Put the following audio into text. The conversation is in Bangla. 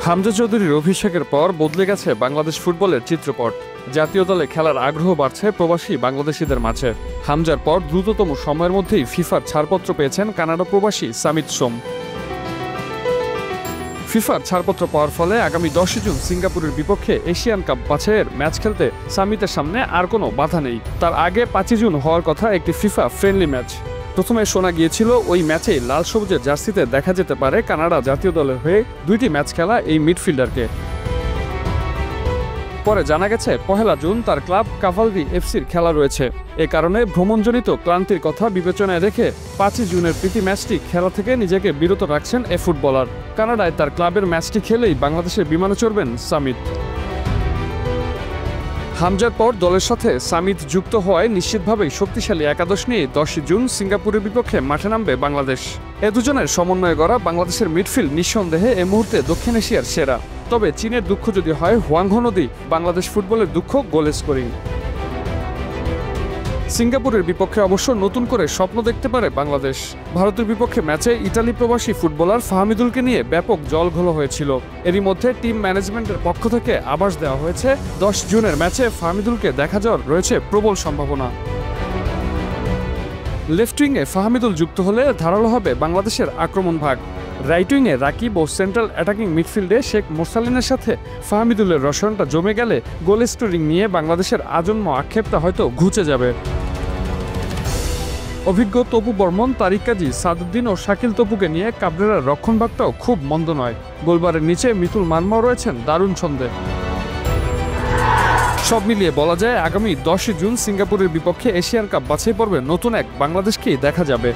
হামজা চৌধুরীর অভিষেকের পর বদলে গেছে বাংলাদেশ ফুটবলের চিত্রপট। জাতীয় দলে খেলার আগ্রহ বাড়ছে প্রবাসী বাংলাদেশিদের মাঝে। হামজার পর দ্রুততম সময়ের মধ্যেই ফিফার ছাড়পত্র পেয়েছেন কানাডা প্রবাসী সামিত সোম। ফিফার ছাড়পত্র পাওয়ার ফলে আগামী 10 জুন সিঙ্গাপুরের বিপক্ষে এশিয়ান কাপ বাছাইয়ের ম্যাচ খেলতে সামিতের সামনে আর কোনো বাধা নেই। তার আগে 5 জুন হওয়ার কথা একটি ফিফা ফ্রেন্ডলি ম্যাচ। প্রথমে শোনা গিয়েছিল ওই ম্যাচেই লাল সবুজের জার্সিতে দেখা যেতে পারে কানাডা জাতীয় দলের হয়ে 2টি ম্যাচ খেলা এই মিডফিল্ডারকে। পরে জানা গেছে 1 জুন তার ক্লাব কাভালরি এফসির খেলা রয়েছে। এ কারণে ভ্রমণজনিত ক্লান্তির কথা বিবেচনায় রেখে 5 জুনের প্রীতি ম্যাচটি খেলা থেকে নিজেকে বিরত রাখছেন এ ফুটবলার। কানাডায় তার ক্লাবের ম্যাচটি খেলেই বাংলাদেশের বিমানে চড়বেন সামিত। হামজার পর দলের সাথে সামিত যুক্ত হওয়ায় নিশ্চিতভাবেই শক্তিশালী একাদশ নিয়ে 10 জুন সিঙ্গাপুরের বিপক্ষে মাঠে নামবে বাংলাদেশ। এ দুজনের সমন্বয়ে গড়া বাংলাদেশের মিডফিল্ড নিঃসন্দেহে এ মুহূর্তে দক্ষিণ এশিয়ার সেরা। তবে চীনের দুঃখ যদি হয় হুয়াংহো নদী, বাংলাদেশ ফুটবলের দুঃখ গোল স্কোরিং। সিঙ্গাপুরের বিপক্ষে অবশ্য নতুন করে স্বপ্ন দেখতে পারে বাংলাদেশ। ভারতের বিপক্ষে ম্যাচে ইতালি প্রবাসী ফুটবলার ফাহমিদুলকে নিয়ে ব্যাপক জলঘোলা হয়েছিল। এরই মধ্যে টিম ম্যানেজমেন্টের পক্ষ থেকে আভাস দেওয়া হয়েছে 10 জুনের ম্যাচে ফাহমিদুলকে দেখা যাওয়ার রয়েছে প্রবল সম্ভাবনা। লেফট উইংয়ে ফাহমিদুল যুক্ত হলে ধারালো হবে বাংলাদেশের আক্রমণ ভাগ। রাইট উইংয়ে রাকিব ও সেন্ট্রাল অ্যাটাকিং মিডফিল্ডে শেখ মোরসালিনের সাথে ফাহমিদুলের রসায়নটা জমে গেলে গোল স্কোরিং নিয়ে বাংলাদেশের আজন্ম আক্ষেপটা হয়তো ঘুচে যাবে। অভিজ্ঞ তপু বর্মন, তারিক কাজী, সাদুদ্দিন ও শাকিল তপুকে নিয়ে কাবরেরার রক্ষণভাগটাও খুব মন্দ নয়। গোলবারের নিচে মিতুল মানমাও রয়েছেন দারুণ ছন্দে। সব মিলিয়ে বলা যায় আগামী 10 জুন সিঙ্গাপুরের বিপক্ষে এশিয়ান কাপ বাছাই পর্বে নতুন এক বাংলাদেশকেই দেখা যাবে।